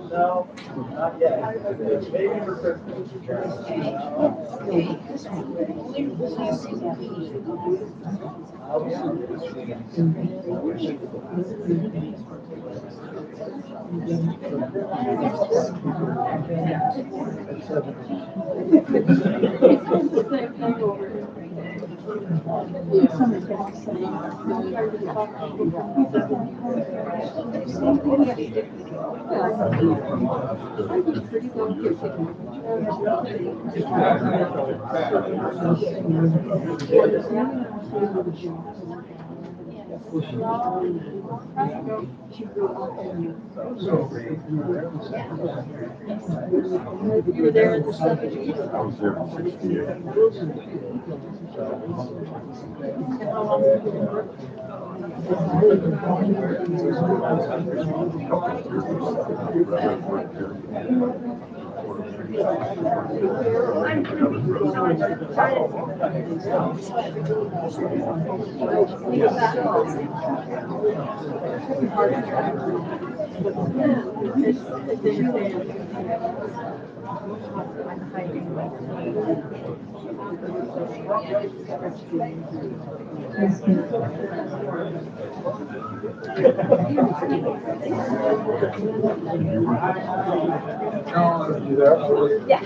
No, not yet. Maybe for Christmas. You were there at the 70s? I was there in 68. And how long have you been working? You there? Yeah.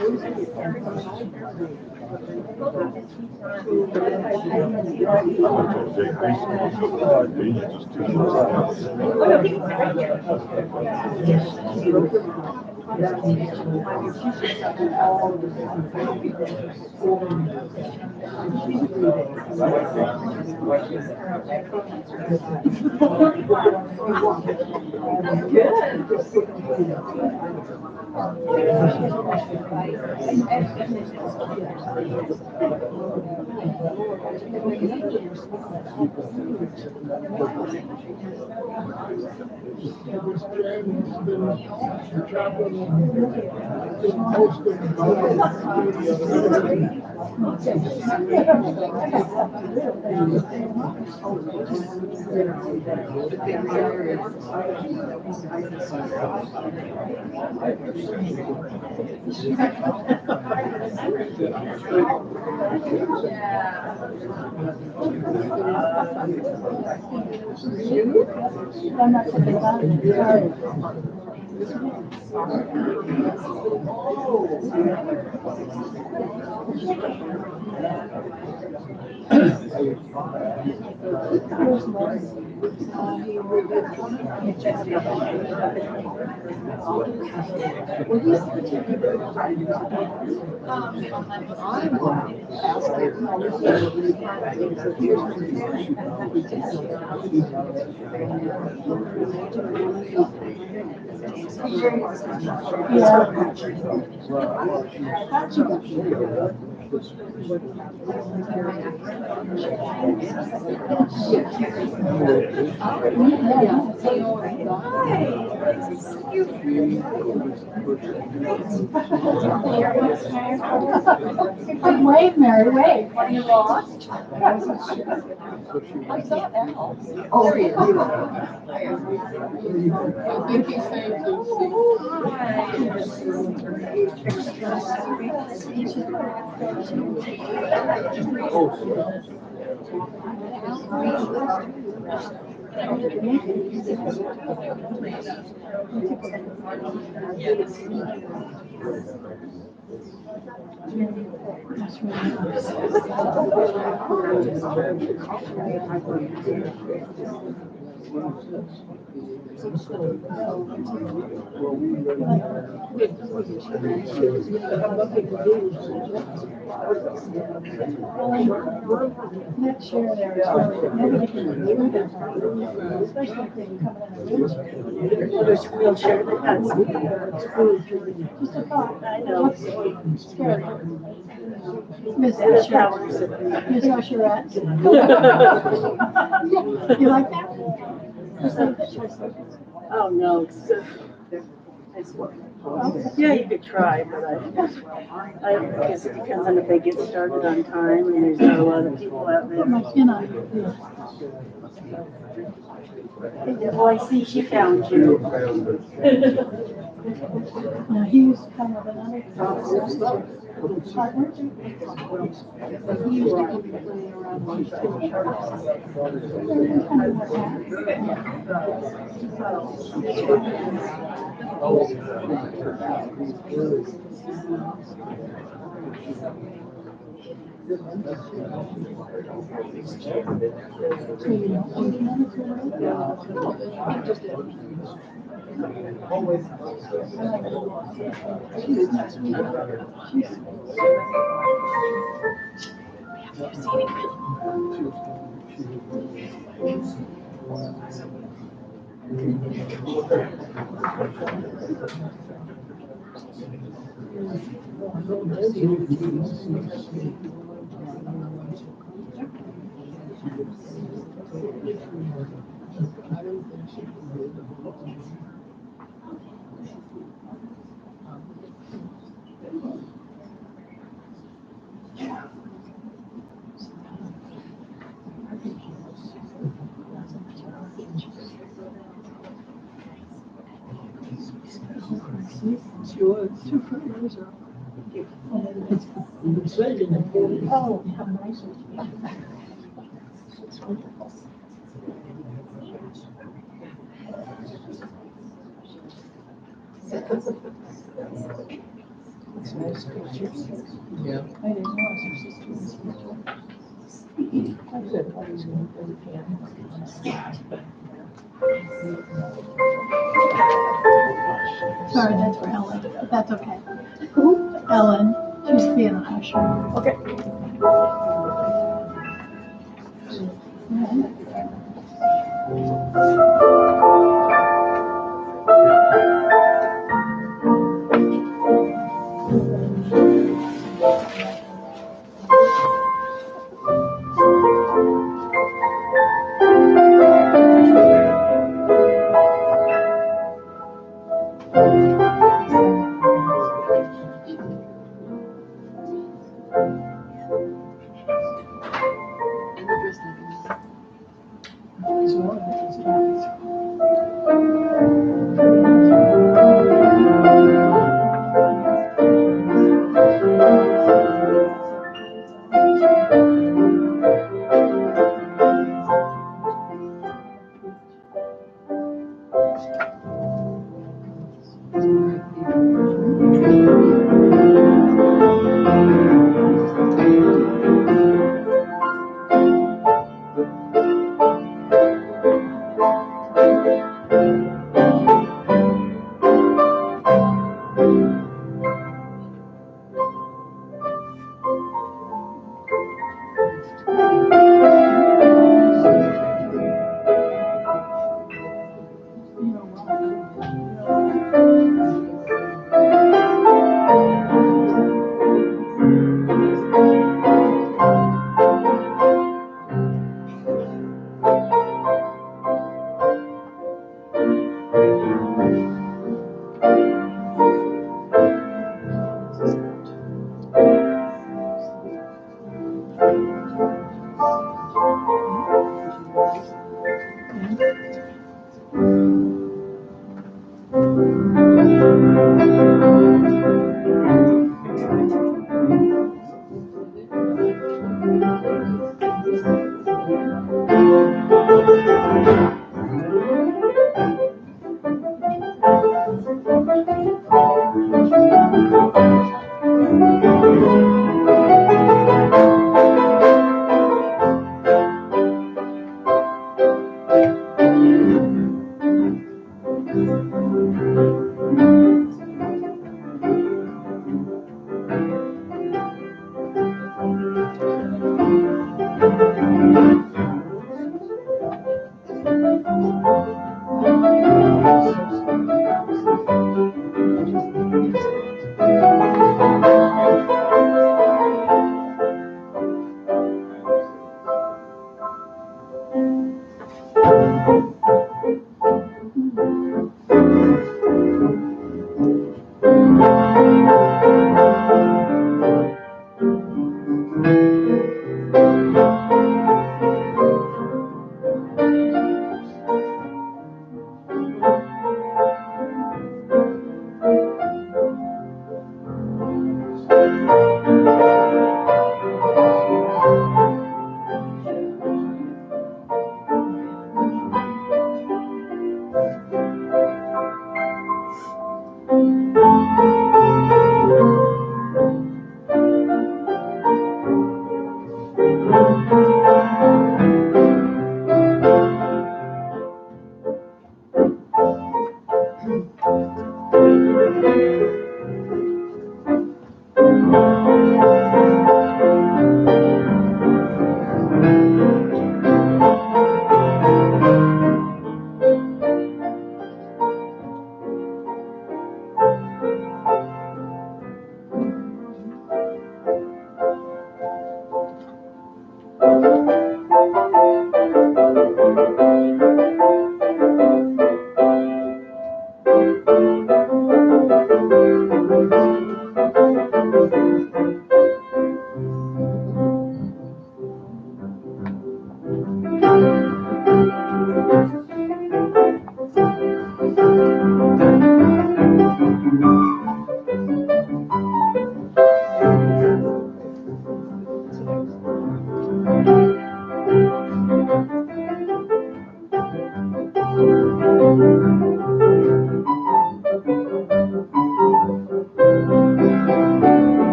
Wave, Mary, wave. What you lost? What's up, Al? Oh, there he is. Next year there is nobody can do that, especially if they come in a wheelchair. There's a wheelchair that has. Just a thought. I know. Scary. Miss Usher. Miss Usher. You like that? Just like that choice. Oh, no, it's, yeah, you could try, but I guess it depends on if they get started on time and there's not a lot of people out Put my there. pin on it. Oh, I see, she found you. Now, he's kind of another partner. But he used to be playing around with these two sharks. She was. Two front rows are. You've been saving it for me. Oh, how nice. Yeah. I didn't realize her sister was here. I said, I was going to play the piano. Sorry, that's for Ellen, but that's okay. Who? Ellen, she's being a usher. Okay.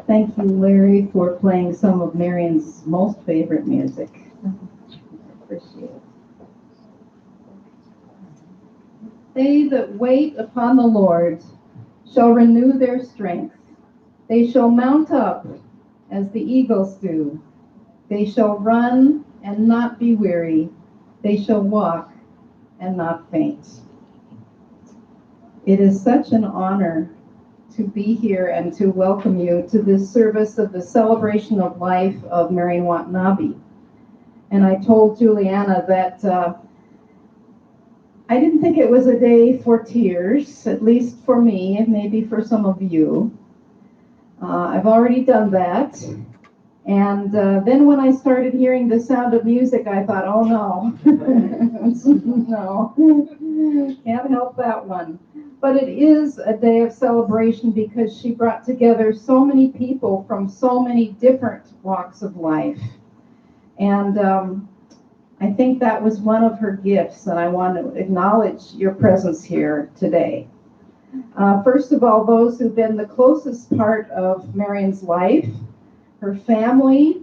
Thank you, Larry, for playing some of Marion's most favorite music. Appreciate it. They that wait upon the Lord shall renew their strength. They shall mount up as the eagles do. They shall run and not be weary. They shall walk and not faint. It is such an honor to be here and to welcome you to this service of the celebration of life of Marion Watanabe. And I told Juliana that I didn't think it was a day for tears, at least for me, and maybe for some of you. I've already done that. And then when I started hearing the sound of music, I thought, oh no, no, can't help that one. But it is a day of celebration because she brought together so many people from so many different walks of life. And I think that was one of her gifts, and I want to acknowledge your presence here today. First of all, those who've been the closest part of Marion's life, her family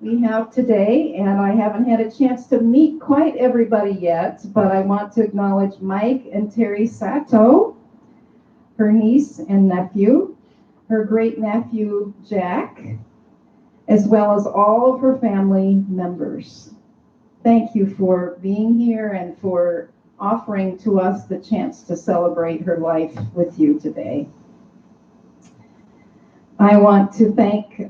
we have today, and I haven't had a chance to meet quite everybody yet, but I want to acknowledge Mike and Terry Sato, her niece and nephew, her great-nephew Jack, as well as all of her family members. Thank you for being here and for offering to us the chance to celebrate her life with you today. I want to thank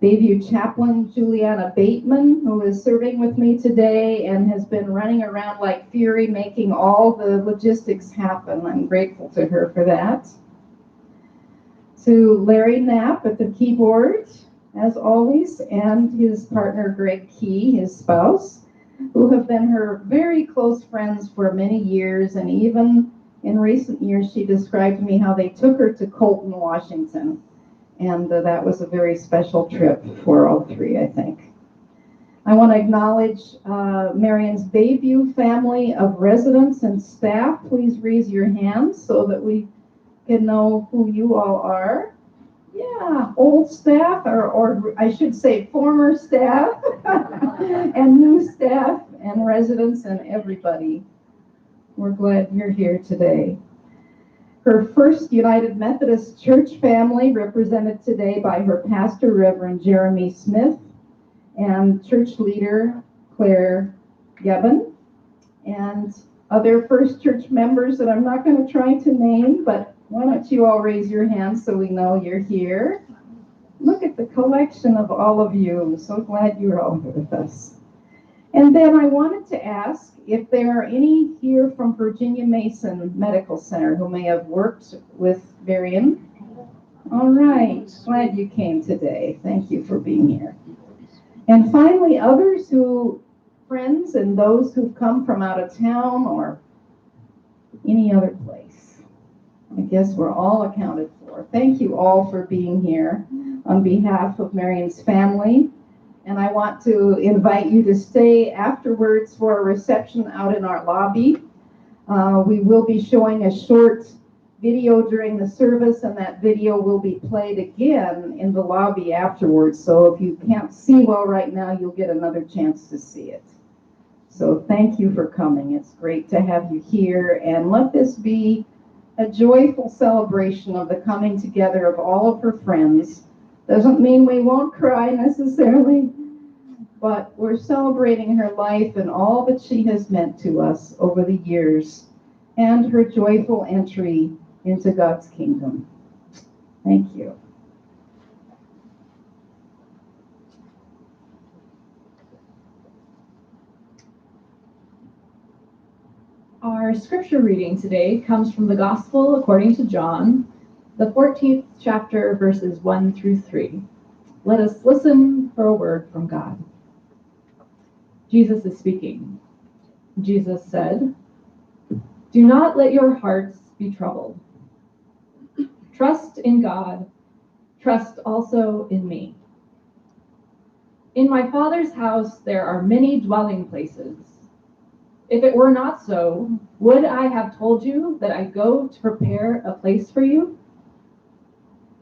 Bayview Chaplain Juliana Bateman, who is serving with me today and has been running around like fury making all the logistics happen. I'm grateful to her for that. To Larry Knapp at the keyboard, as always, and his partner Greg Key, his spouse, who have been her very close friends for many years, and even in recent years she described to me how they took her to Colton, Washington, and that was a very special trip for all three, I think. I want to acknowledge Marion's Bayview family of residents and staff. Please raise your hands so that we can know who you all are. Yeah, old staff, or I should say former staff, and new staff, and residents, and everybody. We're glad you're here today. Her First United Methodist Church family, represented today by her pastor, Reverend Jeremy Smith, and church leader, Claire Yevon, and other First Church members that I'm not going to try to name, but why don't you all raise your hands so we know you're here. Look at the collection of all of you. I'm so glad you're all here with us. And then I wanted to ask if there are any here from Virginia Mason Medical Center who may have worked with Marion. All right, glad you came today. Thank you for being here. And finally, others who, friends and those who've come from out of town or any other place. I guess we're all accounted for. Thank you all for being here on behalf of Marion's family. And I want to invite you to stay afterwards for a reception out in our lobby. We will be showing a short video during the service, and that video will be played again in the lobby afterwards. So if you can't see well right now, you'll get another chance to see it. So thank you for coming. It's great to have you here, and let this be a joyful celebration of the coming together of all of her friends. Doesn't mean we won't cry necessarily, but we're celebrating her life and all that she has meant to us over the years, and her joyful entry into God's kingdom. Thank you. Our scripture reading today comes from the Gospel according to John, the 14th chapter, verses 1 through 3. Let us listen for a word from God. Jesus is speaking. Jesus said, "Do not let your hearts be troubled. Trust in God. Trust also in me. In my Father's house there are many dwelling places. If it were not so, would I have told you that I go to prepare a place for you?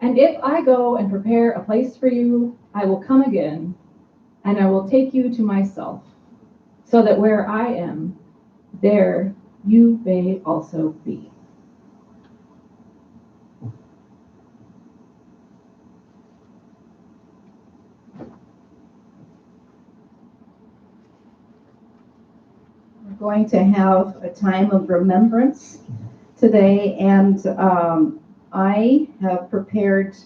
And if I go and prepare a place for you, I will come again, and I will take you to myself, so that where I am, there you may also be." We're going to have a time of remembrance today, and I have prepared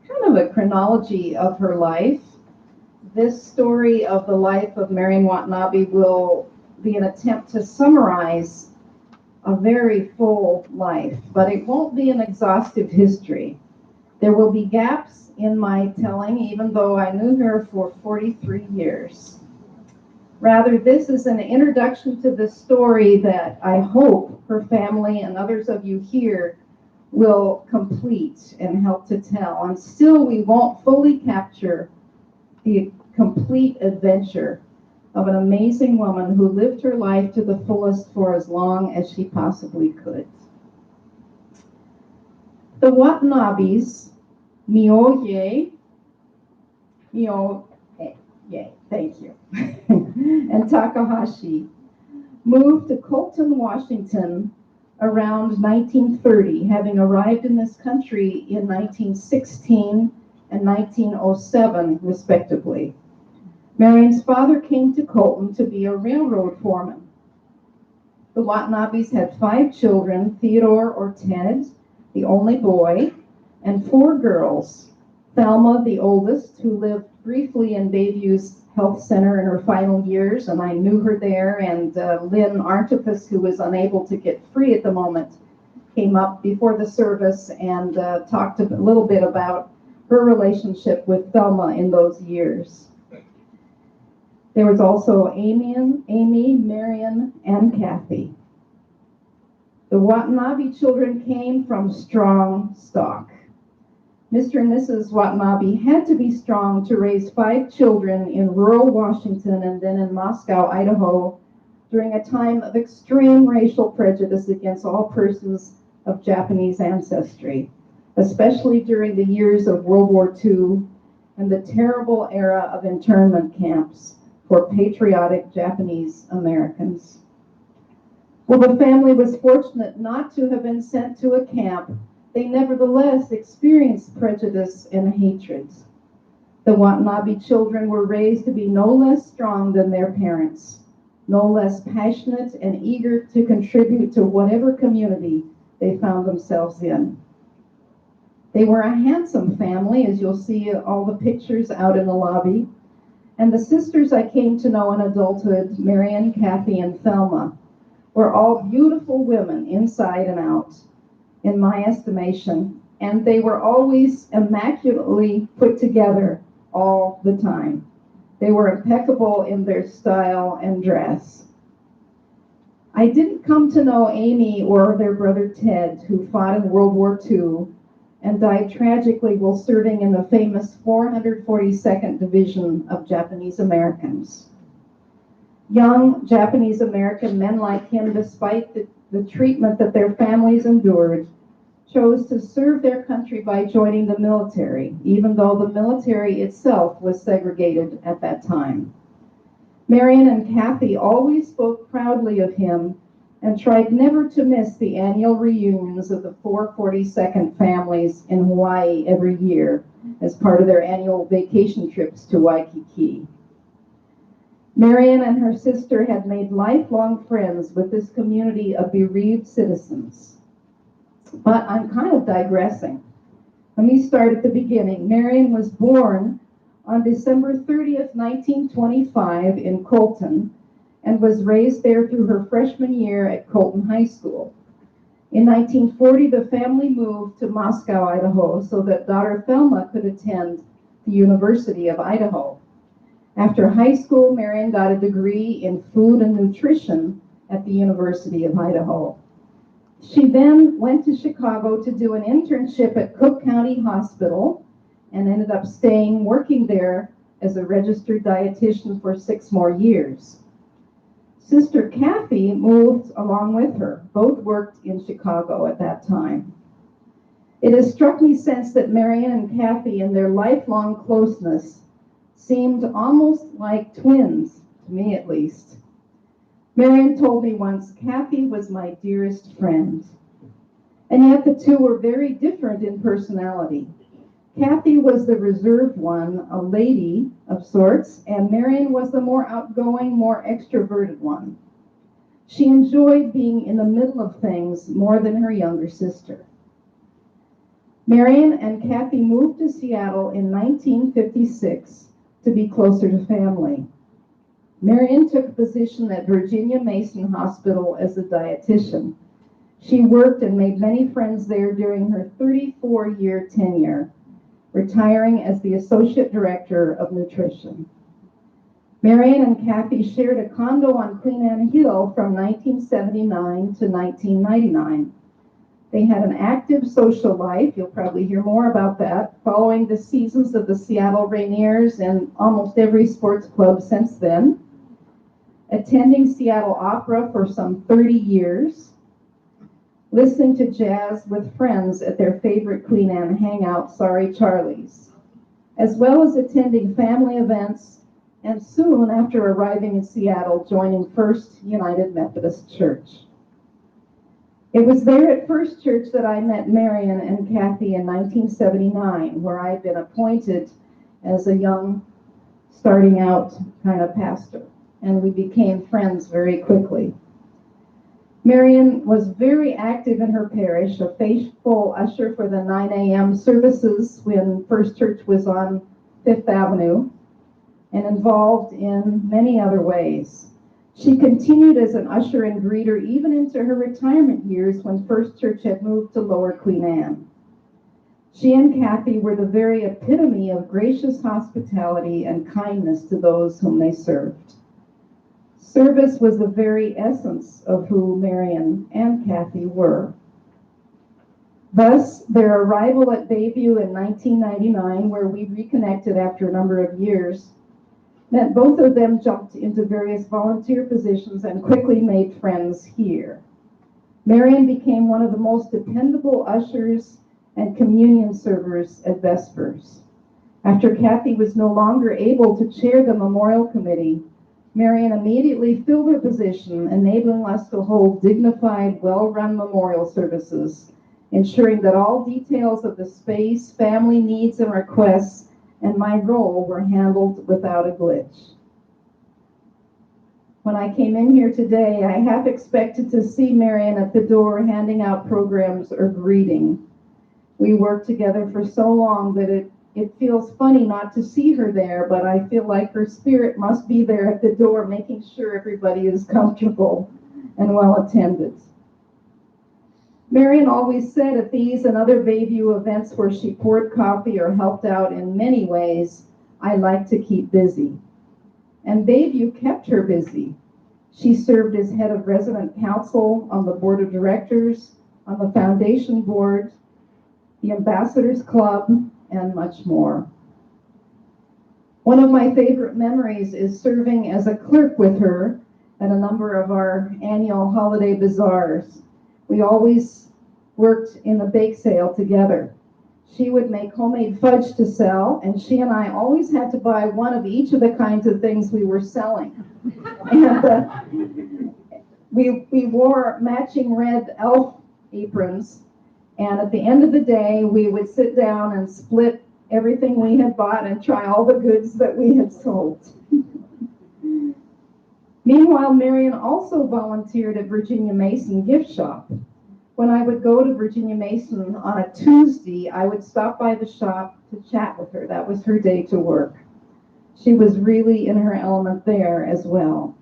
kind of a chronology of her life. This story of the life of Marion Watanabe will be an attempt to summarize a very full life, but it won't be an exhaustive history. There will be gaps in my telling, even though I knew her for 43 years. Rather, this is an introduction to the story that I hope her family and others of you here will complete and help to tell. And still, we won't fully capture the complete adventure of an amazing woman who lived her life to the fullest for as long as she possibly could. The Watanabes, Mioye, thank you, and Takahashi moved to Colton, Washington around 1930, having arrived in this country in 1916 and 1907, respectively. Marion's father came to Colton to be a railroad foreman. The Watanabes had 5 children, Theodore or Ted, the only boy, and 4 girls. Thelma, the oldest, who lived briefly in Bayview's health center in her final years, and I knew her there, and Lynn Artifice, who was unable to get free at the moment, came up before the service and talked a little bit about her relationship with Thelma in those years. There was also Amy, Marion, and Kathy. The Watanabe children came from strong stock. Mr. and Mrs. Watanabe had to be strong to raise 5 children in rural Washington and then in Moscow, Idaho, during a time of extreme racial prejudice against all persons of Japanese ancestry, especially during the years of World War II and the terrible era of internment camps for patriotic Japanese Americans. While the family was fortunate not to have been sent to a camp, they nevertheless experienced prejudice and hatred. The Watanabe children were raised to be no less strong than their parents, no less passionate and eager to contribute to whatever community they found themselves in. They were a handsome family, as you'll see all the pictures out in the lobby. And the sisters I came to know in adulthood, Marion, Kathy, and Thelma, were all beautiful women inside and out, in my estimation, and they were always immaculately put together all the time. They were impeccable in their style and dress. I didn't come to know Amy or their brother Ted, who fought in World War II and died tragically while serving in the famous 442nd Division of Japanese Americans. Young Japanese American men like him, despite the treatment that their families endured, chose to serve their country by joining the military, even though the military itself was segregated at that time. Marion and Kathy always spoke proudly of him and tried never to miss the annual reunions of the 442nd families in Hawaii every year as part of their annual vacation trips to Waikiki. Marion and her sister had made lifelong friends with this community of bereaved citizens. But I'm kind of digressing. Let me start at the beginning. Marion was born on December 30th, 1925 in Colton, and was raised there through her freshman year at Colton High School. In 1940, the family moved to Moscow, Idaho, so that daughter Thelma could attend the University of Idaho. After high school, Marion got a degree in food and nutrition at the University of Idaho. She then went to Chicago to do an internship at Cook County Hospital and ended up working there as a registered dietitian for 6 more years. Sister Kathy moved along with her. Both worked in Chicago at that time. It has struck me since that Marion and Kathy, in their lifelong closeness, seemed almost like twins, to me at least. Marion told me once, Kathy was my dearest friend. And yet the two were very different in personality. Kathy was the reserved one, a lady of sorts, and Marion was the more outgoing, more extroverted one. She enjoyed being in the middle of things more than her younger sister. Marion and Kathy moved to Seattle in 1956 to be closer to family. Marion took a position at Virginia Mason Hospital as a dietitian. She worked and made many friends there during her 34-year tenure, retiring as the Associate Director of Nutrition. Marion and Kathy shared a condo on Queen Anne Hill from 1979 to 1999. They had an active social life, you'll probably hear more about that, following the seasons of the Seattle Rainiers and almost every sports club since then, attending Seattle Opera for some 30 years, listening to jazz with friends at their favorite Queen Anne hangout, Sorry Charlie's, as well as attending family events, and soon after arriving in Seattle, joining First United Methodist Church. It was there at First Church that I met Marion and Kathy in 1979, where I had been appointed as a young, starting out kind of pastor, and we became friends very quickly. Marion was very active in her parish, a faithful usher for the 9 a.m. services when First Church was on Fifth Avenue, and involved in many other ways. She continued as an usher and greeter even into her retirement years when First Church had moved to Lower Queen Anne. She and Kathy were the very epitome of gracious hospitality and kindness to those whom they served. Service was the very essence of who Marion and Kathy were. Thus, their arrival at Bayview in 1999, where we reconnected after a number of years, meant both of them jumped into various volunteer positions and quickly made friends here. Marion became one of the most dependable ushers and communion servers at Vespers. After Kathy was no longer able to chair the memorial committee, Marion immediately filled her position, enabling us to hold dignified, well-run memorial services, ensuring that all details of the space, family needs and requests, and my role were handled without a glitch. When I came in here today, I half expected to see Marion at the door handing out programs or greeting. We worked together for so long that it feels funny not to see her there, but I feel like her spirit must be there at the door, making sure everybody is comfortable and well attended. Marion always said at these and other Bayview events where she poured coffee or helped out in many ways, I like to keep busy. And Bayview kept her busy. She served as head of resident council, on the board of directors, on the foundation board, the ambassadors club, and much more. One of my favorite memories is serving as a clerk with her at a number of our annual holiday bazaars. We always worked in the bake sale together. She would make homemade fudge to sell, and she and I always had to buy one of each of the kinds of things we were selling. And we wore matching red elf aprons, and at the end of the day, we would sit down and split everything we had bought and try all the goods that we had sold. Meanwhile, Marion also volunteered at Virginia Mason gift shop. When I would go to Virginia Mason on a Tuesday, I would stop by the shop to chat with her. That was her day to work. She was really in her element there as well.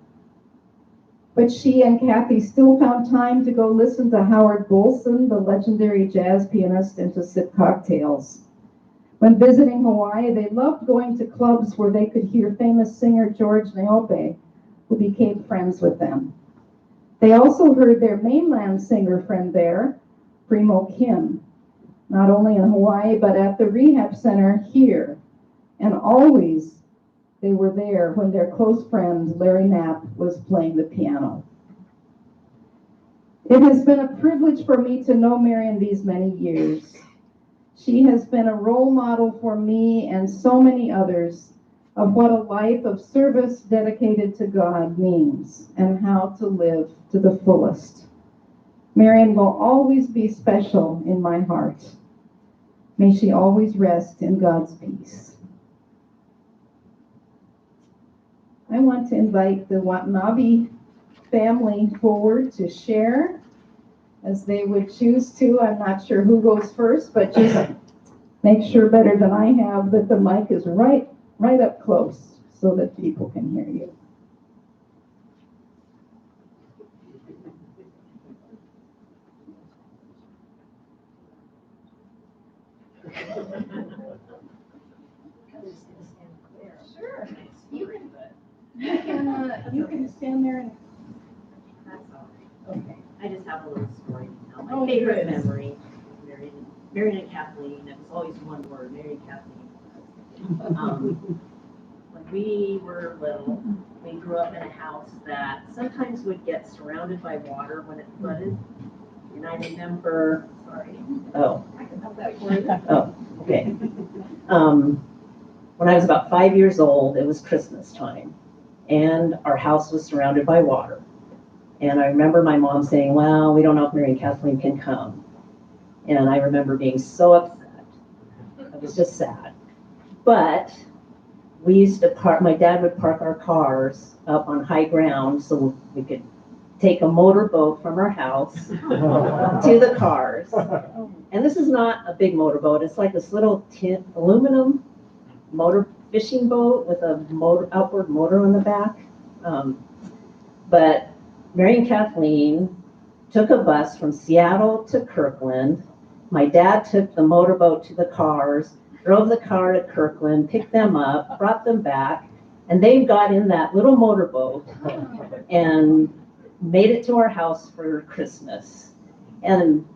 But she and Kathy still found time to go listen to Howard Bolson, the legendary jazz pianist, and to sip cocktails. When visiting Hawaii, they loved going to clubs where they could hear famous singer George Naope, who became friends with them. They also heard their mainland singer friend there, Primo Kim, not only in Hawaii, but at the rehab center here. And always they were there when their close friend, Larry Knapp, was playing the piano. It has been a privilege for me to know Marion these many years. She has been a role model for me and so many others of what a life of service dedicated to God means and how to live to the fullest. Marion will always be special in my heart. May she always rest in God's peace. I want to invite the Watanabe family forward to share as they would choose to. I'm not sure who goes first, but just make sure better than I have that the mic is right up close so that people can hear you. Sure. You can stand there and. That's all right. Okay. I just have a little story to tell. My Oh, favorite good. memory, Marion and Kathleen. It was always one word, Mary and Kathleen. When we were little, we grew up in a house that sometimes would get surrounded by water when it flooded. And I remember, oh, okay. When I was about 5 years old, it was Christmas time, and our house was surrounded by water. And I remember my mom saying, well, we don't know if Mary and Kathleen can come. And I remember being so upset. It was just sad. But we used to my dad would park our cars up on high ground so we could take a motorboat from our house to the cars. And this is not a big motorboat. It's like this little aluminum motor fishing boat with a outboard motor on the back. But Mary and Kathleen took a bus from Seattle to Kirkland. My dad took the motorboat to the cars, drove the car to Kirkland, picked them up, brought them back, and they got in that little motorboat and made it to our house for Christmas. And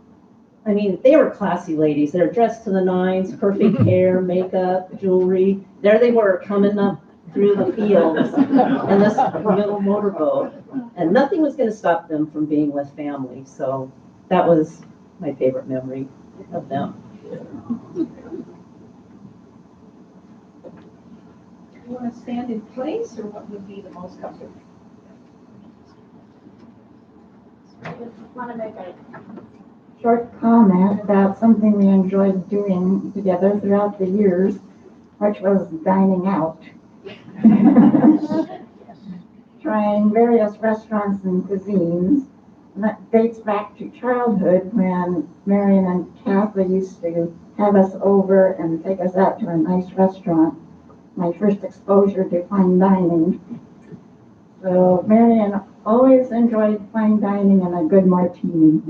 I mean, they were classy ladies. They were dressed to the nines, perfect hair, makeup, jewelry. There they were coming up through the fields in this little motorboat. And nothing was going to stop them from being with family. So that was my favorite memory of them. You want to stand in place, or what would be the most comfortable? Want to make a short comment about something we enjoyed doing together throughout the years, which was dining out. Trying various restaurants and cuisines. And that dates back to childhood when Marion and Kathy used to have us over and take us out to a nice restaurant. My first exposure to fine dining. So Marion always enjoyed fine dining and a good martini.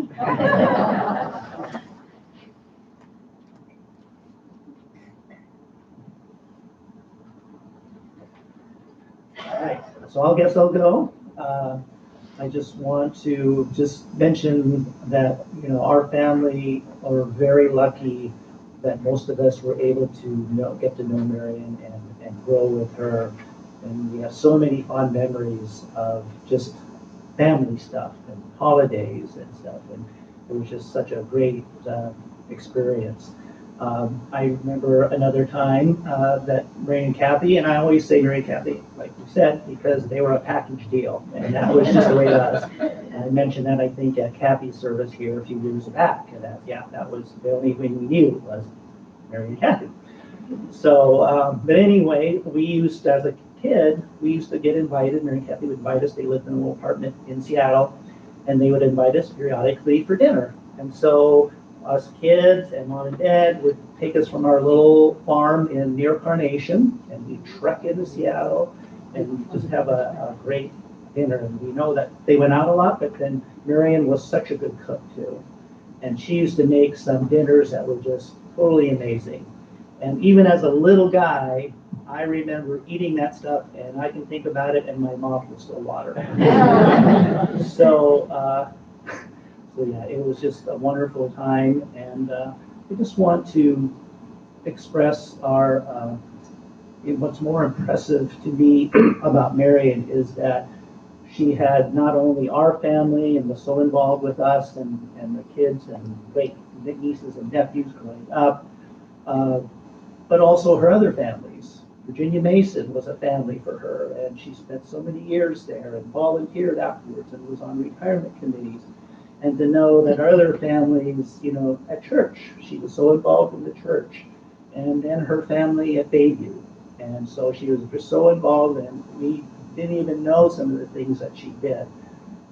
All right, so I guess I'll go. I just want to mention that, our family are very lucky that most of us were able to get to know Marion and grow with her. And we have so many fond memories of just family stuff and holidays and stuff. And it was just such a great experience. I remember another time that Marion and Kathy, and I always say Marion and Kathy, like you said, because they were a package deal, and that was just the way it was. And I mentioned that, I think, at Kathy's service here a few years back, and that was the only thing we knew was Marion and Kathy. So, but anyway, we used, as a kid, we used to get invited. Marion and Kathy would invite us. They lived in a little apartment in Seattle, and they would invite us periodically for dinner. And so us kids and mom and dad would take us from our little farm in near Carnation, and we'd trek into Seattle, and we'd just have a great dinner. And we know that they went out a lot, but then Marion was such a good cook too. And she used to make some dinners that were just totally amazing. And even as a little guy, I remember eating that stuff, and I can think about it, and my mouth was still watering. So yeah, it was just a wonderful time, and I just want to express our, what's more impressive to me about Marion is that she had not only our family and was so involved with us and the kids and great nieces and nephews growing up, but also her other families. Virginia Mason was a family for her, and she spent so many years there and volunteered afterwards and was on retirement committees. And to know that our other families, at church, she was so involved in the church, and then her family at Bayview. And so she was just so involved, and we didn't even know some of the things that she did.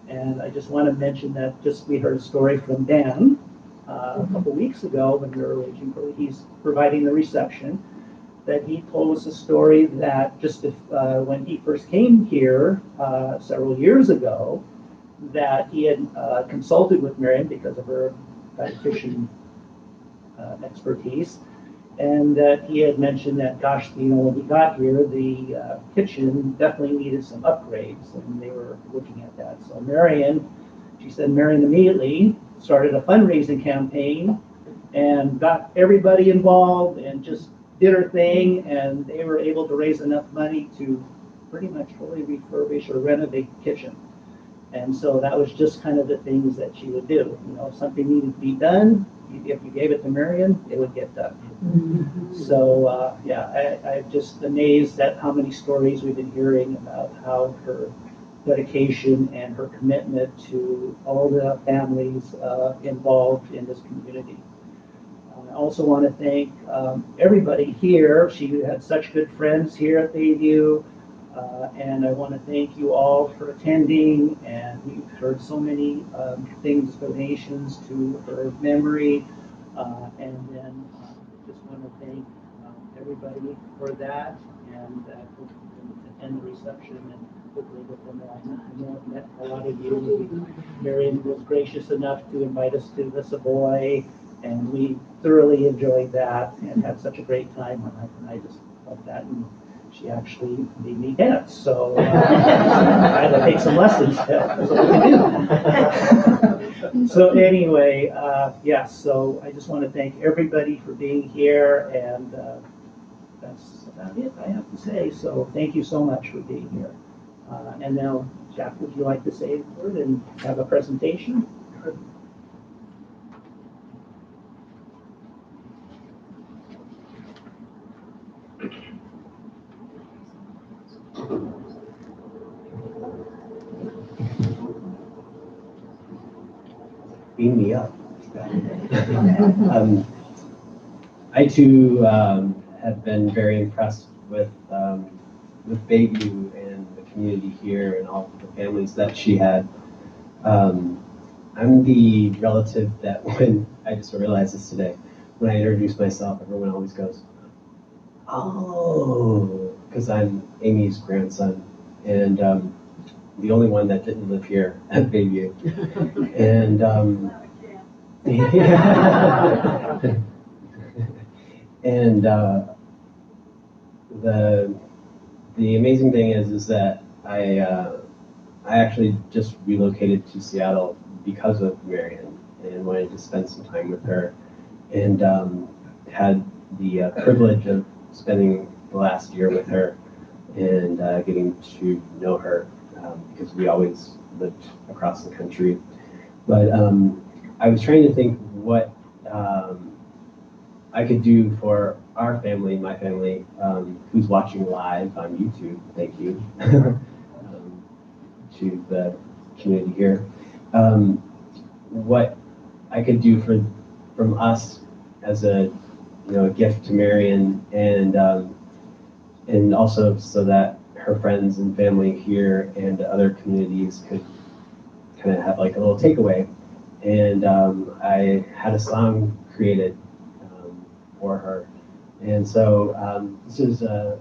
And I just want to mention that we heard a story from Dan a couple weeks ago when we were arranging for, he's providing the reception, that he told us a story that just when he first came here several years ago, that he had consulted with Marion because of her dietitian expertise, and that he had mentioned that, gosh, when we got here, the kitchen definitely needed some upgrades, and they were looking at that. So Marion immediately started a fundraising campaign and got everybody involved and just did her thing, and they were able to raise enough money to pretty much fully refurbish or renovate the kitchen. And so that was just kind of the things that she would do. If something needed to be done, if you gave it to Marion, it would get done. Mm-hmm. So I'm just amazed at how many stories we've been hearing about how her dedication and her commitment to all the families involved in this community. I also want to thank everybody here. She had such good friends here at Bayview. And I want to thank you all for attending, and we've heard so many things, donations to her memory, and then just want to thank everybody for that, and attend the reception, and hopefully with them all. I know I've met a lot of you. Marion was gracious enough to invite us to the Savoy, and we thoroughly enjoyed that and had such a great time, and I just love that. And she actually made me dance, so I had to take some lessons. That's what we do. So anyway, so I just want to thank everybody for being here, and that's about it I have to say. So thank you so much for being here. And now, Jack, would you like to say a word and have a presentation? Beam me up. I too have been very impressed with Bayview and the community here and all the families that she had. I'm the relative that when I just realized this today, when I introduce myself, everyone always goes, "Oh," because I'm Amy's grandson, and the only one that didn't live here at Bayview. And and the amazing thing is that I actually just relocated to Seattle because of Marion and wanted to spend some time with her, and had the privilege of spending the last year with her and getting to know her because we always lived across the country. But I was trying to think what I could do for our family, my family, who's watching live on YouTube. Thank you to the community here. What I could do from us as a a gift to Marion, and also so that her friends and family here and other communities could kind of have like a little takeaway. And I had a song created for her. And so this is a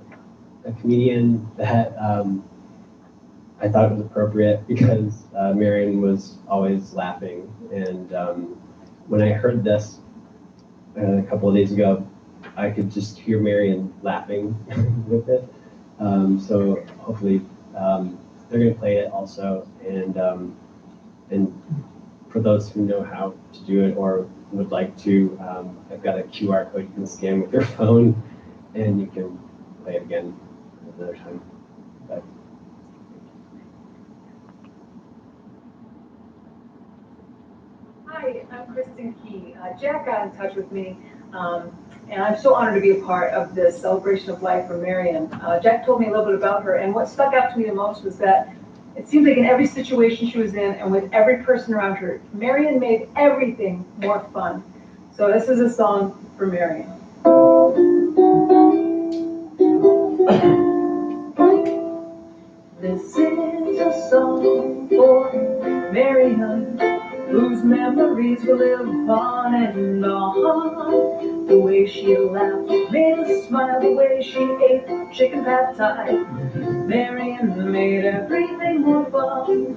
comedian that I thought was appropriate because Marion was always laughing. And when I heard this a couple of days ago, I could just hear Marion laughing with it. So hopefully they're going to play it also. And for those who know how to do it or would like to, I've got a QR code you can scan with your phone, and you can play it again another time. But, Hi, I'm Kristen Key. Jack got in touch with me, and I'm so honored to be a part of this celebration of life for Marion. Jack told me a little bit about her, and what stuck out to me the most was that it seems like in every situation she was in and with every person around her, Marion made everything more fun. So this is a song for Marion. This is a song for Marion, whose memories will live on and on. The way she laughed made us smile, the way she ate chicken pad thai. Marion made everything more fun.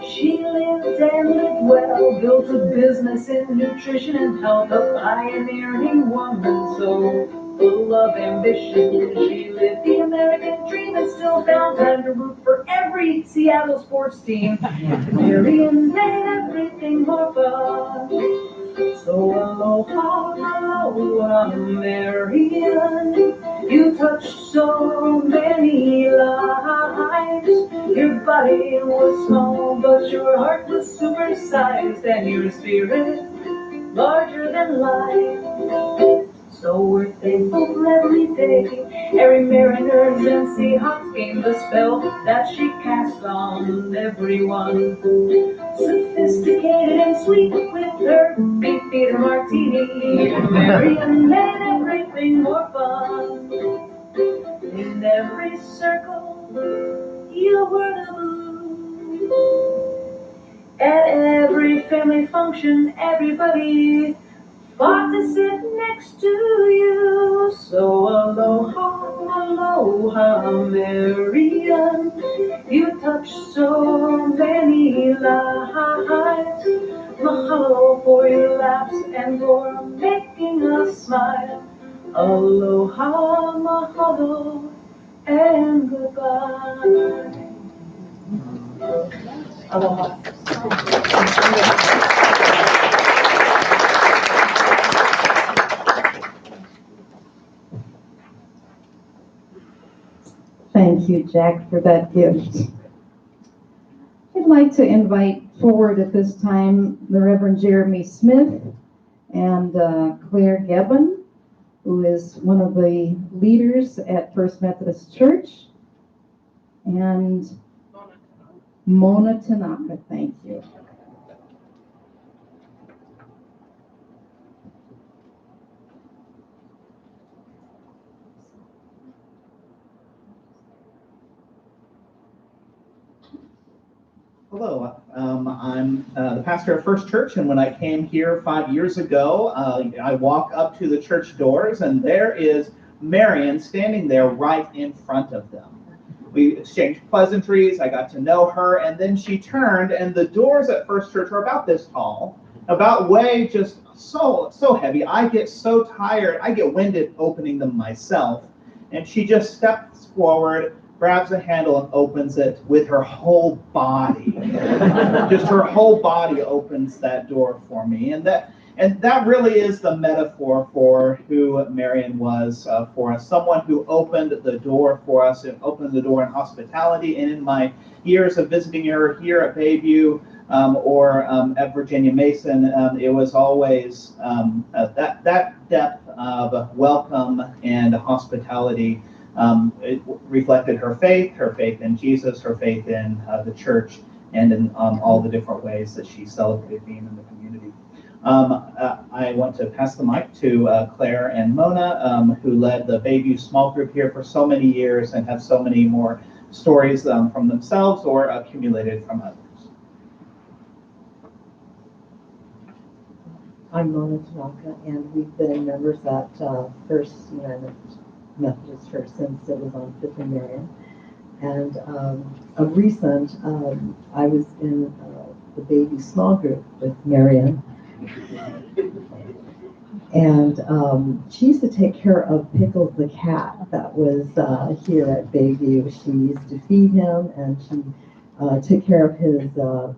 She lived and lived well, built a business in nutrition and health, a pioneering woman so full of ambition. She lived the American dream and still found time to root for every Seattle sports team. Marion made everything more fun. So aloha, aloha, Marion, you touched so many lives. Your body was small, but your heart was supersized, and your spirit larger than life. So we're thankful every day. Every Mariners and Seahawks game, the spell that she cast on everyone. Sophisticated and sweet with her beef eater martini. Marion made everything more fun. In every circle, you were the blue. At every family function, everybody fought to sit next to you. So aloha, aloha, Marion, you touched so many lives. Mahalo for your laughs and for making us smile. Aloha, mahalo, and goodbye. Aloha. Thank you, Jack, for that gift. I'd like to invite forward at this time the Reverend Jeremy Smith and Claire Gebbon, who is one of the leaders at First Methodist Church, and Mona Tanaka. Thank you. Hello, I'm the pastor of First Church, and when I came here 5 years ago, I walk up to the church doors, and there is Marion standing there right in front of them. We exchanged pleasantries, I got to know her, and then she turned, and the doors at First Church are about this tall, about way just so heavy. I get so tired, I get winded opening them myself, and she just steps forward, grabs a handle and opens it with her whole body. Just her whole body opens that door for me. And that really is the metaphor for who Marion was for us. Someone who opened the door for us and opened the door in hospitality. And in my years of visiting her here at Bayview, or at Virginia Mason, it was always that depth of welcome and hospitality. It reflected her faith in Jesus, her faith in the church, and in all the different ways that she celebrated being in the community. I want to pass the mic to Claire and Mona, who led the Bayview small group here for so many years and have so many more stories from themselves or accumulated from others. I'm Mona Tanaka, and we've been members at First United Methodist Church since it was on Fifth and Marion. And of recent, I was in the Bayview small group with Marion. And she used to take care of Pickles the cat that was here at Bayview. She used to feed him, and she took care of his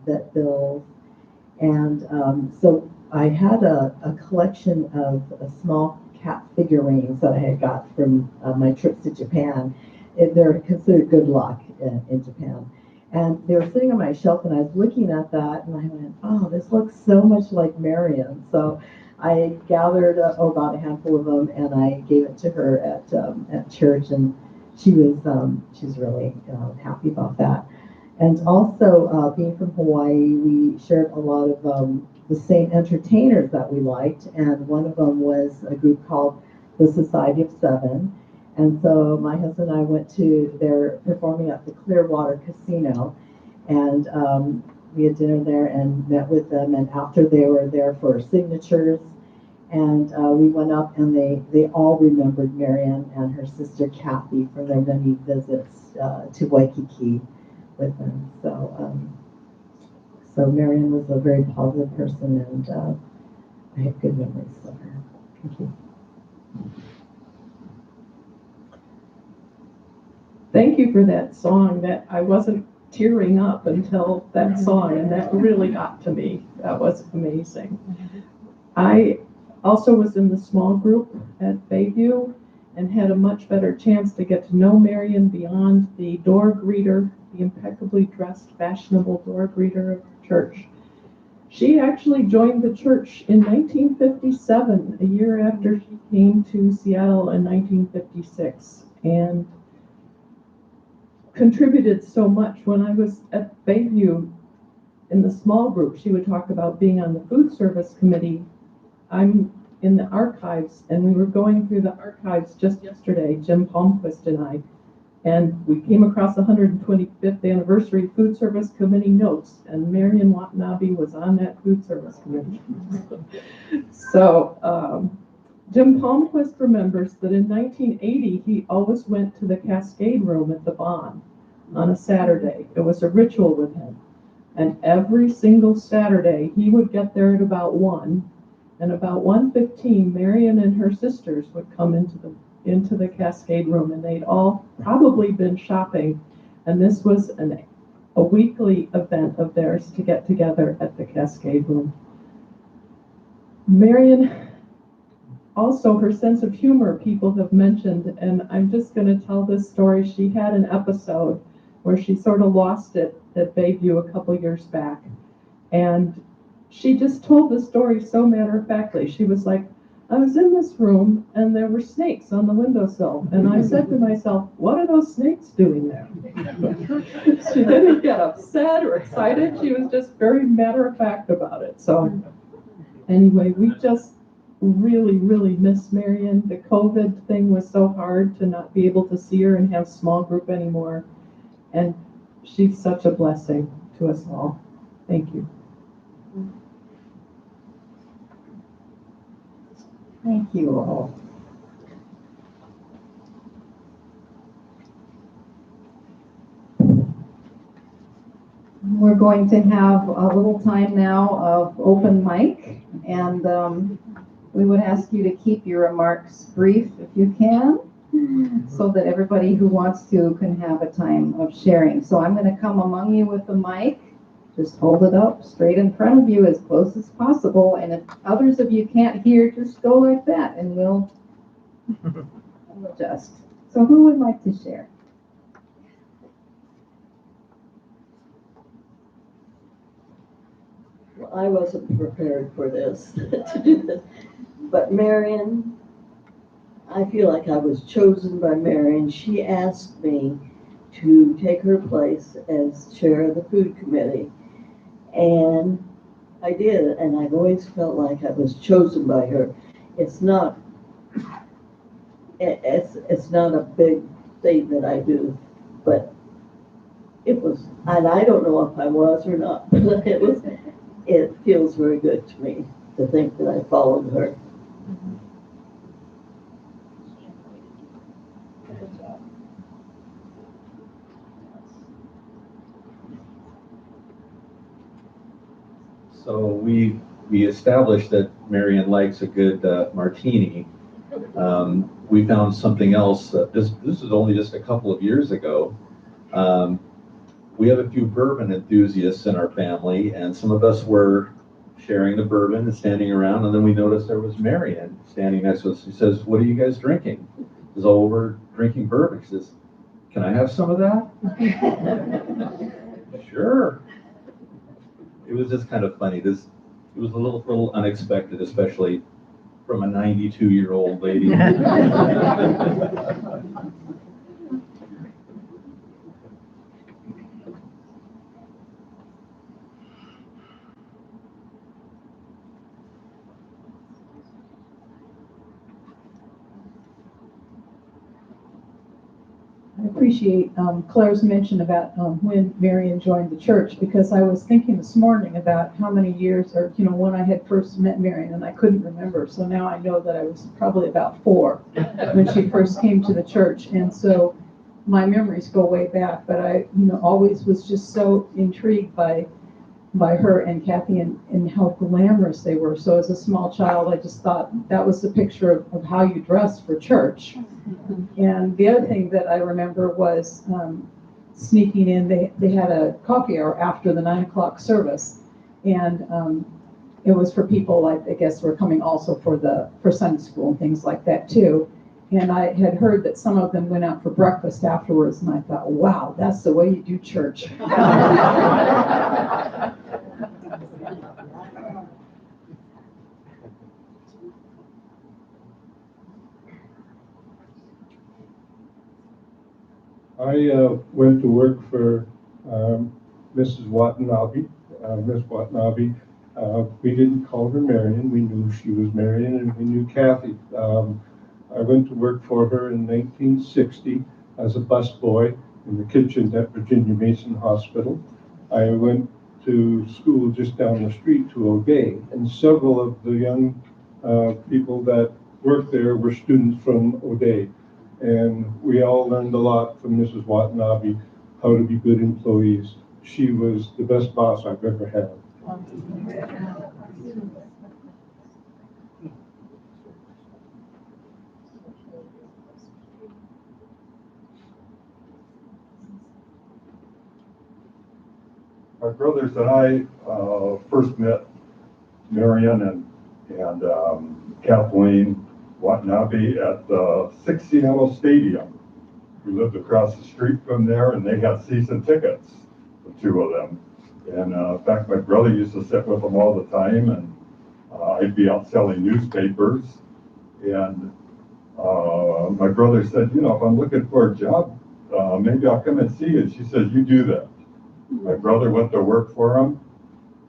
vet bills. And so I had a collection of small cat figurines that I had got from my trips to Japan. They're considered good luck in Japan. And they were sitting on my shelf, and I was looking at that, and I went, oh, this looks so much like Marion. So I gathered about a handful of them, and I gave it to her at church, and she was really happy about that. And also, being from Hawaii, we shared a lot of the same entertainers that we liked, and one of them was a group called the Society of Seven. And so my husband and I went to their performing at the Clearwater Casino, and we had dinner there and met with them. And after, they were there for signatures, and we went up, and they all remembered Marion and her sister Kathy from their many visits to Waikiki with them. So Marion was a very positive person, and I have good memories of her. Thank you. Thank you for that song. That I wasn't tearing up until that song, and that really got to me. That was amazing. I also was in the small group at Bayview and had a much better chance to get to know Marion beyond the door greeter, the impeccably dressed, fashionable door greeter of the church. She actually joined the church in 1957, a year after she came to Seattle in 1956, and contributed so much. When I was at Bayview in the small group, she would talk about being on the food service committee. I'm in the archives, and we were going through the archives just yesterday, Jim Palmquist and I, and we came across the 125th anniversary food service committee notes, and Marion Watanabe was on that food service committee. So Jim Palmquist remembers that in 1980, he always went to the Cascade Room at the Bond on a Saturday. It was a ritual with him. And every single Saturday, he would get there at about 1, and about 1:15, Marion and her sisters would come into the Cascade Room, and they'd all probably been shopping. And this was a weekly event of theirs to get together at the Cascade Room. Marion, also, her sense of humor, people have mentioned, and I'm just going to tell this story. She had an episode where she sort of lost it at Bayview a couple years back, and she just told the story so matter-of-factly. She was like, I was in this room, and there were snakes on the windowsill, and I said to myself, what are those snakes doing there? She didn't get upset or excited. She was just very matter-of-fact about it. So anyway, we just really, really miss Marion. The COVID thing was so hard to not be able to see her and have small group anymore. And she's such a blessing to us all. Thank you. Thank you all. We're going to have a little time now of open mic, and we would ask you to keep your remarks brief if you can, so that everybody who wants to can have a time of sharing. So I'm going to come among you with the mic. Just hold it up straight in front of you as close as possible, and if others of you can't hear, just go like that, and we'll adjust. So who would like to share? Well, I wasn't prepared for this, to do this. But Marion, I feel like I was chosen by Marion. She asked me to take her place as chair of the food committee. And I did, and I've always felt like I was chosen by her. It's not, it's not a big thing that I do, but it was, and I don't know if I was or not, but it feels very good to me to think that I followed her. So we established that Marion likes a good martini. We found something else. This is only just a couple of years ago. We have a few bourbon enthusiasts in our family, and some of us were sharing the bourbon and standing around, and then we noticed there was Marion standing next to us. She says, "What are you guys drinking?" She says, "Oh, we're drinking bourbon." She says, "Can I have some of that?" Sure. It was just kind of funny. It was a little unexpected, especially from a 92-year-old lady. I appreciate Claire's mention about when Marion joined the church, because I was thinking this morning about how many years, or when I had first met Marion, and I couldn't remember. So now I know that I was probably about 4 when she first came to the church, and so my memories go way back. But I, always was just so intrigued by her and Kathy and how glamorous they were. So as a small child, I just thought that was the picture of how you dress for church. And the other thing that I remember was sneaking in. They had a coffee hour after the 9 o'clock service, and it was for people like, I guess, were coming also for Sunday school and things like that too. And I had heard that some of them went out for breakfast afterwards, and I thought, wow, that's the way you do church. I went to work for Mrs. Watanabe, Miss Watanabe. We didn't call her Marion. We knew she was Marion, and we knew Kathy. I went to work for her in 1960 as a busboy in the kitchen at Virginia Mason Hospital. I went to school just down the street to O'Day, and several of the young people that worked there were students from O'Day. And we all learned a lot from Mrs. Watanabe, how to be good employees. She was the best boss I've ever had. My brothers and I first met Marion and Kathleen Watanabe at the 6 Seattle Stadium. We lived across the street from there, and they had season tickets, the two of them. And in fact, my brother used to sit with them all the time, and I'd be out selling newspapers. And my brother said, if I'm looking for a job, maybe I'll come and see you. And she said, you do that. My brother went to work for him,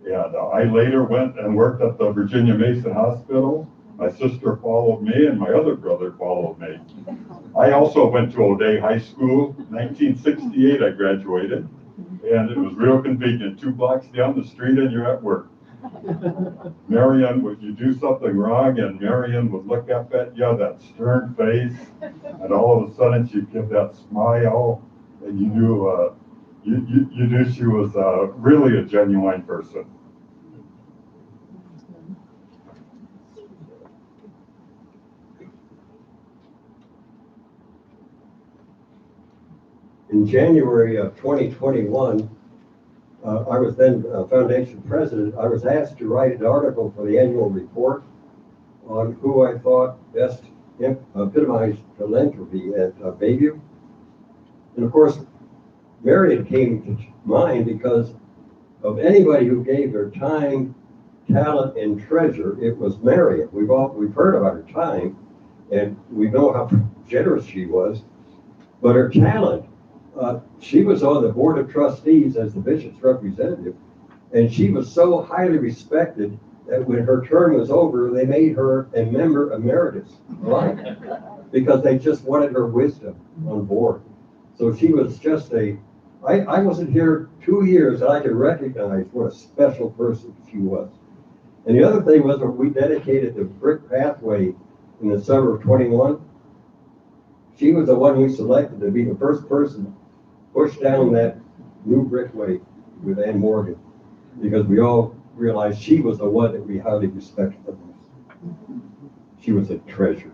and I later went and worked at the Virginia Mason Hospital. My sister followed me, and my other brother followed me. I also went to O'Day High School. 1968 I graduated, and it was real convenient. 2 blocks down the street and you're at work. Marion, would you do something wrong, and Marion would look up at you, that stern face, and all of a sudden she'd give that smile, and you knew you knew she was really a genuine person. In January of 2021, I was then foundation president. I was asked to write an article for the annual report on who I thought best epitomized philanthropy at Bayview. And of course, Marion came to mind because of anybody who gave their time, talent, and treasure, it was Marion. We've heard about her time, and we know how generous she was, but her talent, she was on the board of trustees as the bishop's representative, and she was so highly respected that when her term was over, they made her a member emeritus, right? Because they just wanted her wisdom on board. So she was just I wasn't here 2 years, and I could recognize what a special person she was. And the other thing was when we dedicated the brick pathway in the summer of 21, she was the one we selected to be the first person pushed down that new brickway with Ann Morgan, because we all realized she was the one that we highly respected the most. She was a treasure.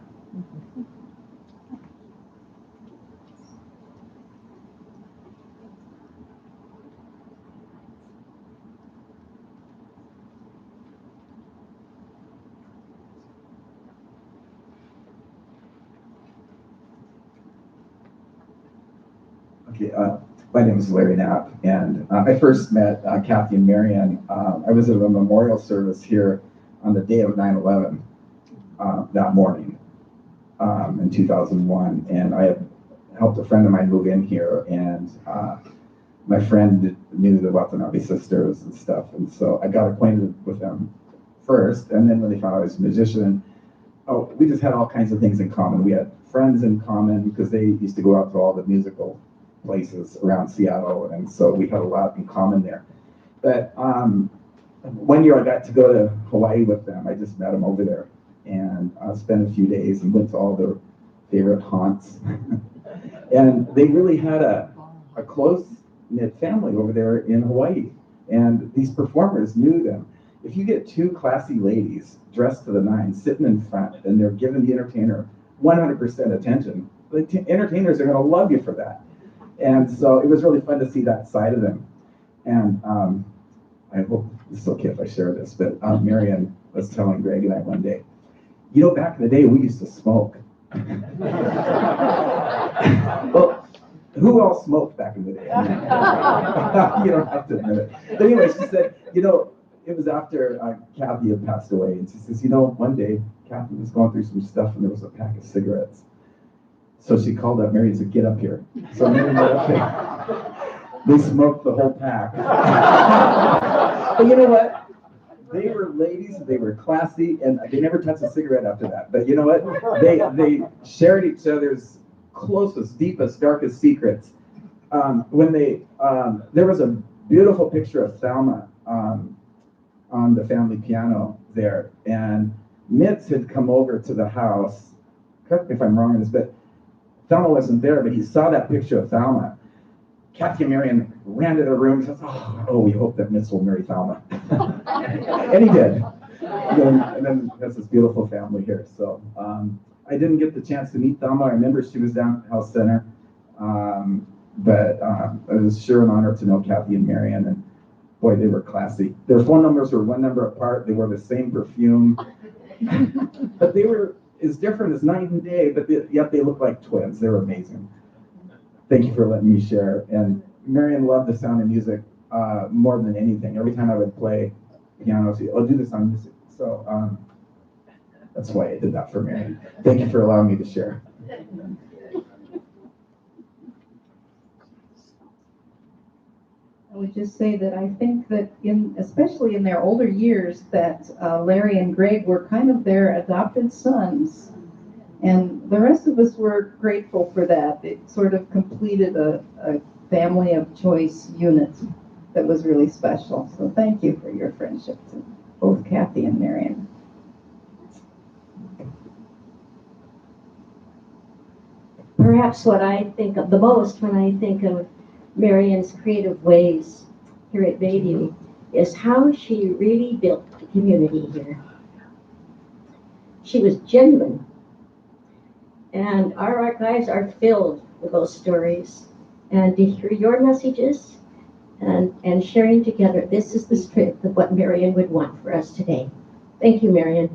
Okay, my name is Larry Knapp, and I first met Kathy and Marion. I was at a memorial service here on the day of 9/11 that morning in 2001, and I had helped a friend of mine move in here, and my friend knew the Watanabe sisters and stuff, and so I got acquainted with them first, and then when they found out I was a musician, we just had all kinds of things in common. We had friends in common because they used to go out to all the musical places around Seattle, and so we had a lot in common there. But one year I got to go to Hawaii with them. I just met them over there, and spent a few days and went to all their favorite haunts. And they really had a close-knit family over there in Hawaii, and these performers knew them. If you get two classy ladies dressed to the nines sitting in front and they're giving the entertainer 100% attention, the entertainers are going to love you for that. And so it was really fun to see that side of them. And I hope it's okay if I share this, but Marion was telling Greg and I one day, back in the day, we used to smoke. Well, who all smoked back in the day? You don't have to admit it. But anyway, she said, it was after Kathy had passed away, and she says, one day Kathy was going through some stuff, and there was a pack of cigarettes. So she called up Marion and said, "Get up here." So Marion got up here. They smoked the whole pack. But you know what? They were ladies, they were classy, and they never touched a cigarette after that. But you know what? They shared each other's closest, deepest, darkest secrets. When there was a beautiful picture of Thelma on the family piano there, and Mitz had come over to the house. Correct me if I'm wrong in this, but Thelma wasn't there, but he saw that picture of Thelma. Kathy and Marion ran to the room and said, we hope that Mitz will marry Thelma. And he did. And then that's this beautiful family here. So I didn't get the chance to meet Thelma. I remember she was down at Health Center. But it was sure an honor to know Kathy and Marion. And boy, they were classy. Their phone numbers were one number apart. They wore the same perfume. But they were as different as night and day, but yet they look like twins. They're amazing. Thank you for letting me share. And Marion loved the sound of music more than anything. Every time I would play piano, she'd do the sound of music. So that's why I did that for Marion. Thank you for allowing me to share. I would just say that I think that especially in their older years, that Larry and Greg were kind of their adopted sons. And the rest of us were grateful for that. It sort of completed a family of choice unit that was really special. So thank you for your friendship to both Kathy and Marion. Perhaps what I think of the most when I think of Marion's creative ways here at Bayview is how she really built the community here. She was genuine. And our archives are filled with those stories. And to hear your messages and sharing together, this is the strength of what Marion would want for us today. Thank you, Marion.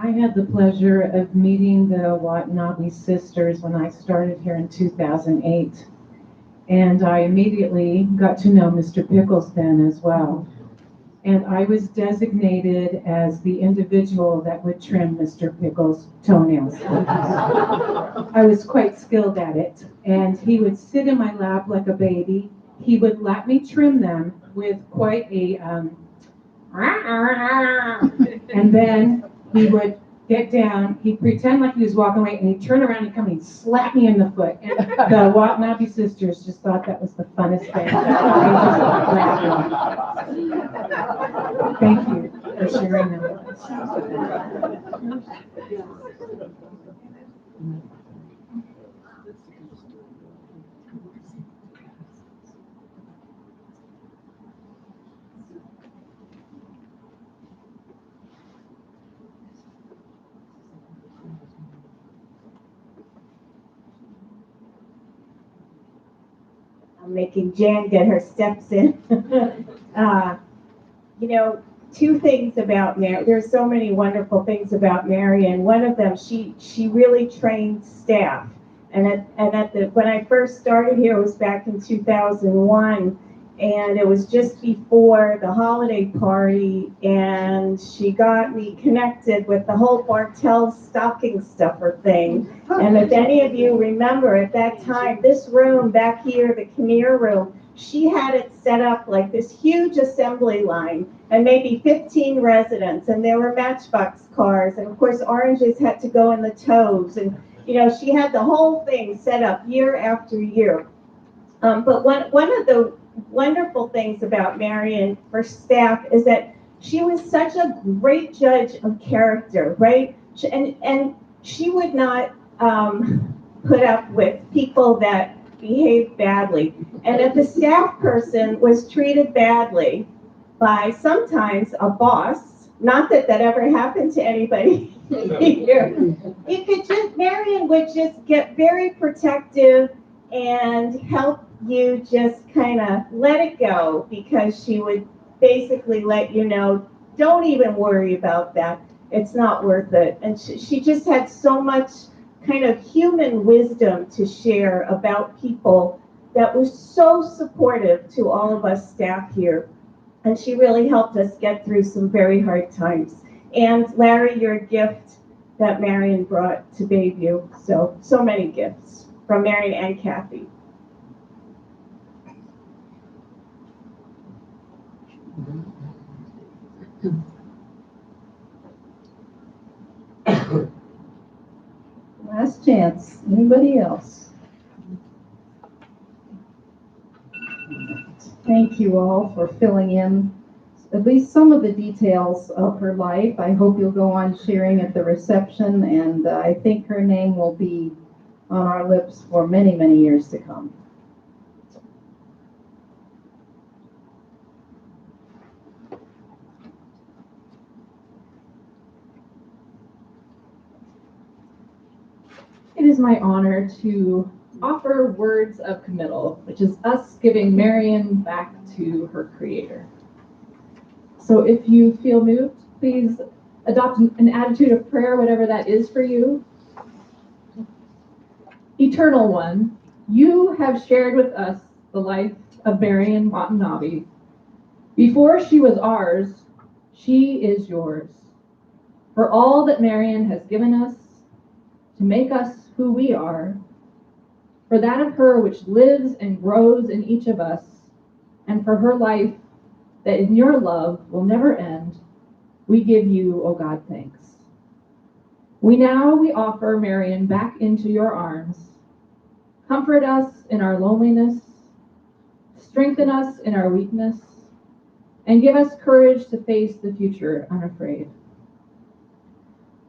I had the pleasure of meeting the Watanabe sisters when I started here in 2008. And I immediately got to know Mr. Pickles then as well. And I was designated as the individual that would trim Mr. Pickles' toenails. I was quite skilled at it. And he would sit in my lap like a baby. He would let me trim them with quite a, and then he would get down, he'd pretend like he was walking away, and he'd turn around and come and slap me in the foot. And the Watanabe sisters just thought that was the funnest thing. They just laughed. Thank you for sharing them with us. I'm making Jan get her steps in. You know, two things about Marion. There's so many wonderful things about Marion. One of them, she really trained staff. And when I first started here, it was back in 2001, and it was just before the holiday party, and she got me connected with the whole Bartell stocking stuffer thing. And if any of you remember, at that time, this room back here, the Kinnear room, she had it set up like this huge assembly line, and maybe 15 residents, and there were Matchbox cars, and of course oranges had to go in the tows, and you know, she had the whole thing set up year after year. But one of the wonderful things about Marion for staff is that she was such a great judge of character, right? And she would not put up with people that behaved badly. And if a staff person was treated badly by sometimes a boss, not that that ever happened to anybody here, Marion would just get very protective and help you just kind of let it go, because she would basically let you know, don't even worry about that. It's not worth it. And she just had so much kind of human wisdom to share about people that was so supportive to all of us staff here. And she really helped us get through some very hard times. And Larry, you're a gift that Marion brought to Bayview. So many gifts from Marion and Kathy. Last chance. Anybody else? Thank you all for filling in at least some of the details of her life. I hope you'll go on sharing at the reception, and I think her name will be on our lips for many, many years to come. It is my honor to offer words of committal, which is us giving Marion back to her creator. So if you feel moved, please adopt an attitude of prayer, whatever that is for you. Eternal One, you have shared with us the life of Marion Watanabe. Before she was ours, she is yours. For all that Marion has given us to make us who we are, for that of her which lives and grows in each of us, and for her life that in your love will never end, we give you, O God, thanks. We offer Marion back into your arms. Comfort us in our loneliness, strengthen us in our weakness, and give us courage to face the future unafraid.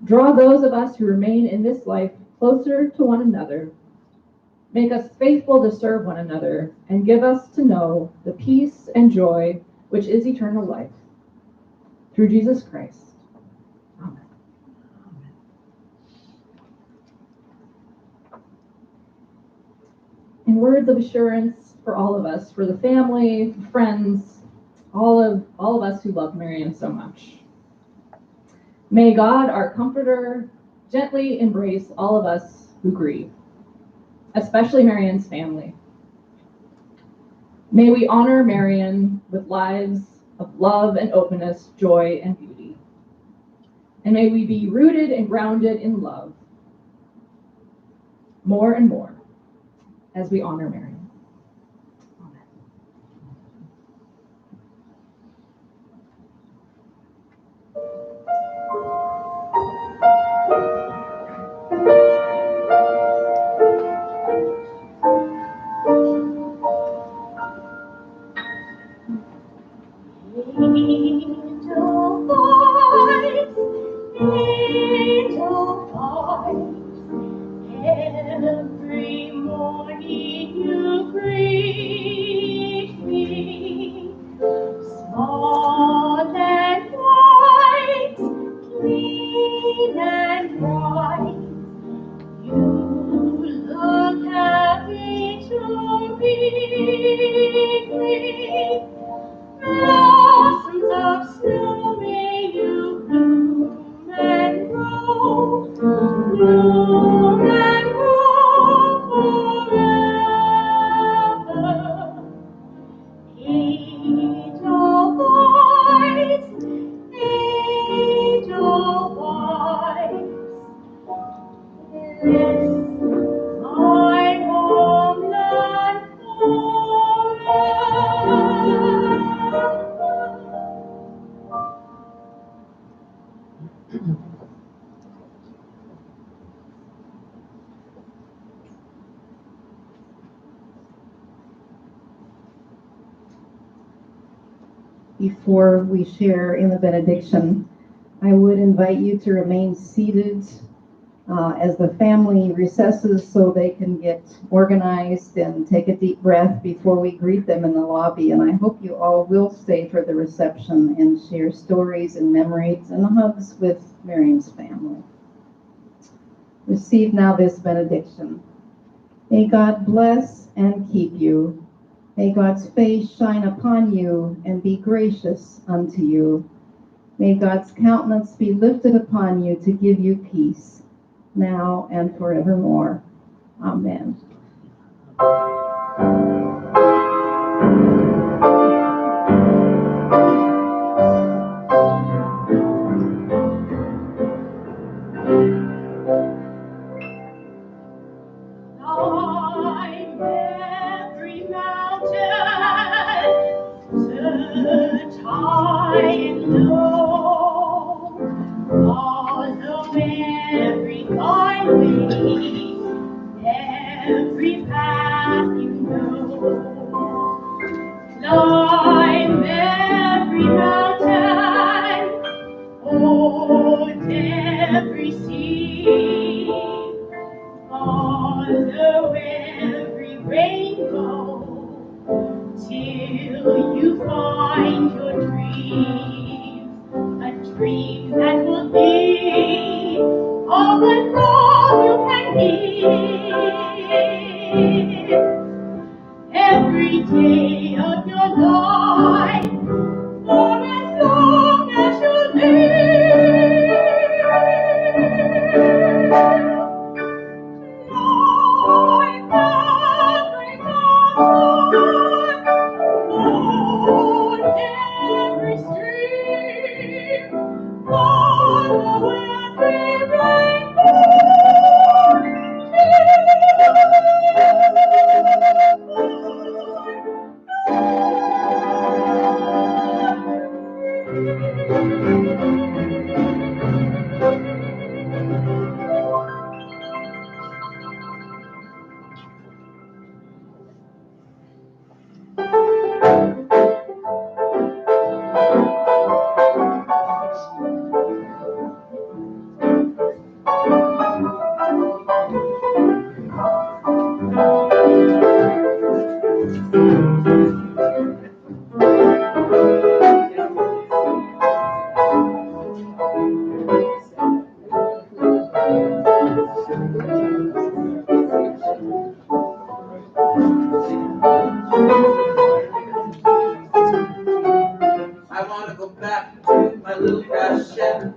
Draw those of us who remain in this life closer to one another. Make us faithful to serve one another, and give us to know the peace and joy which is eternal life. Through Jesus Christ. Amen. In words of assurance for all of us, for the family, friends, all of us who love Marion so much. May God, our comforter, gently embrace all of us who grieve, especially Marion's family. May we honor Marion with lives of love and openness, joy and beauty. And may we be rooted and grounded in love more and more as we honor Marion. Angel voice, every morning you greet me, small and white, clean and bright. You look happy to meet me. Blossoms of snow may you bloom and grow, bloom and grow forever. Angel voice, bless my homeland Before we share in the benediction, I would invite you to remain seated as the family recesses so they can get organized and take a deep breath before we greet them in the lobby. And I hope you all will stay for the reception and share stories and memories and hugs with Marion's family. Receive now this benediction. May God bless and keep you. May God's face shine upon you and be gracious unto you. May God's countenance be lifted upon you to give you peace, now and forevermore. Amen. climb every mountain, search high and low, follow every byway, every path you know. Climb every mountain, hold every sea, follow every rainbow, till you find your dream, a dream that will be all the love you can give. Every day of your life, for as long as you live. Every stream, follow every rainbow. I want to go back to my little grass shed.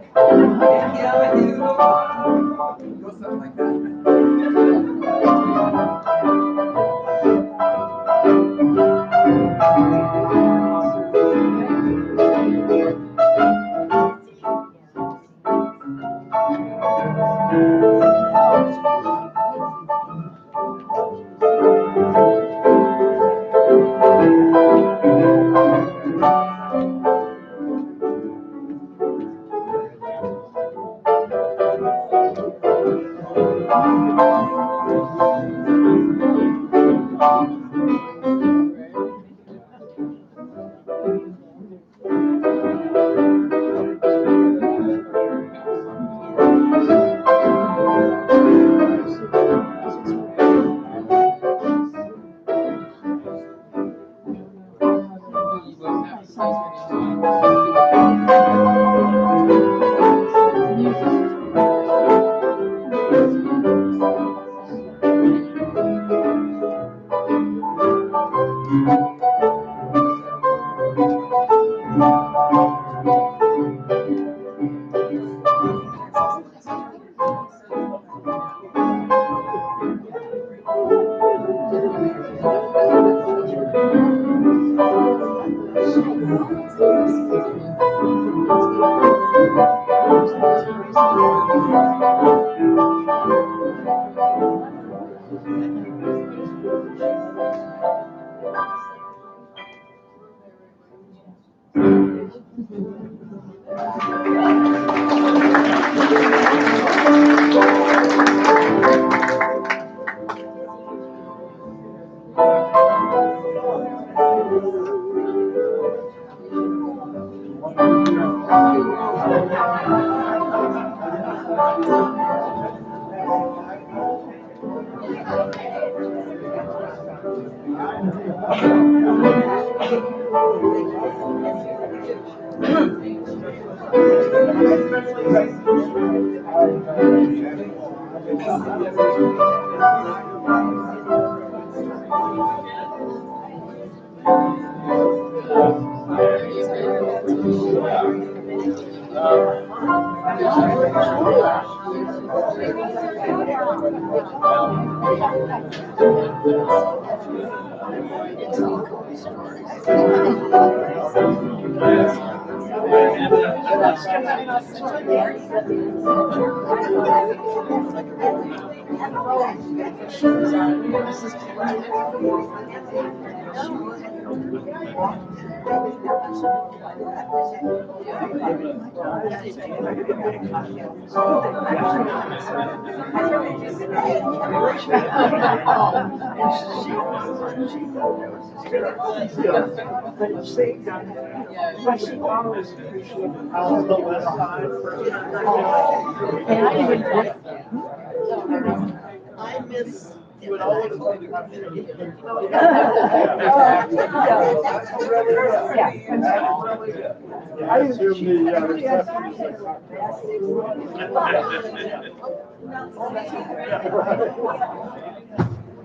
I miss.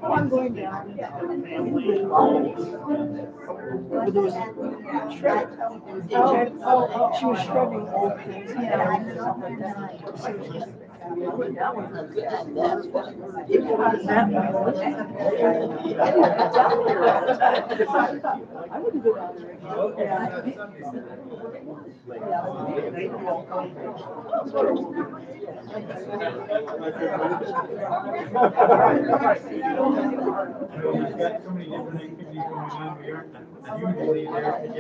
I'm going down. She was shredding old things. I wouldn't go down Usually they're together.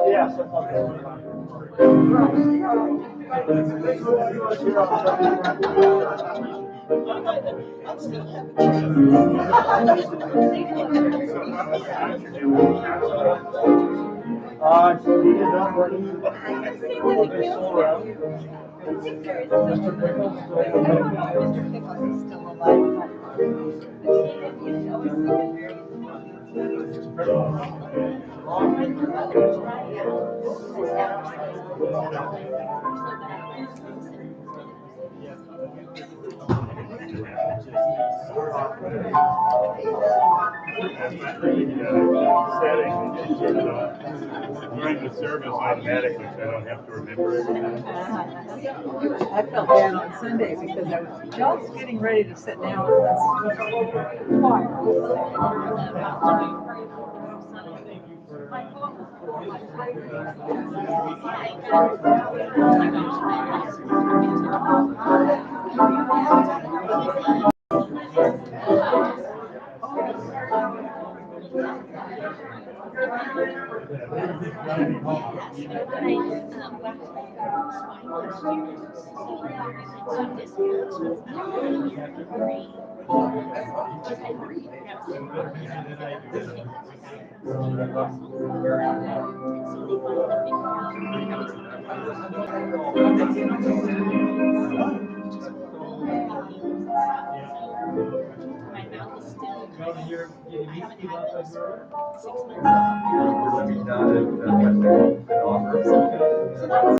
Yes, we are. So we ended up running Mr. Pickles is still alive. During the service automatically, so I don't have to remember everything. I felt bad on Sunday because I was just getting ready to sit down and Down at West End, an offer.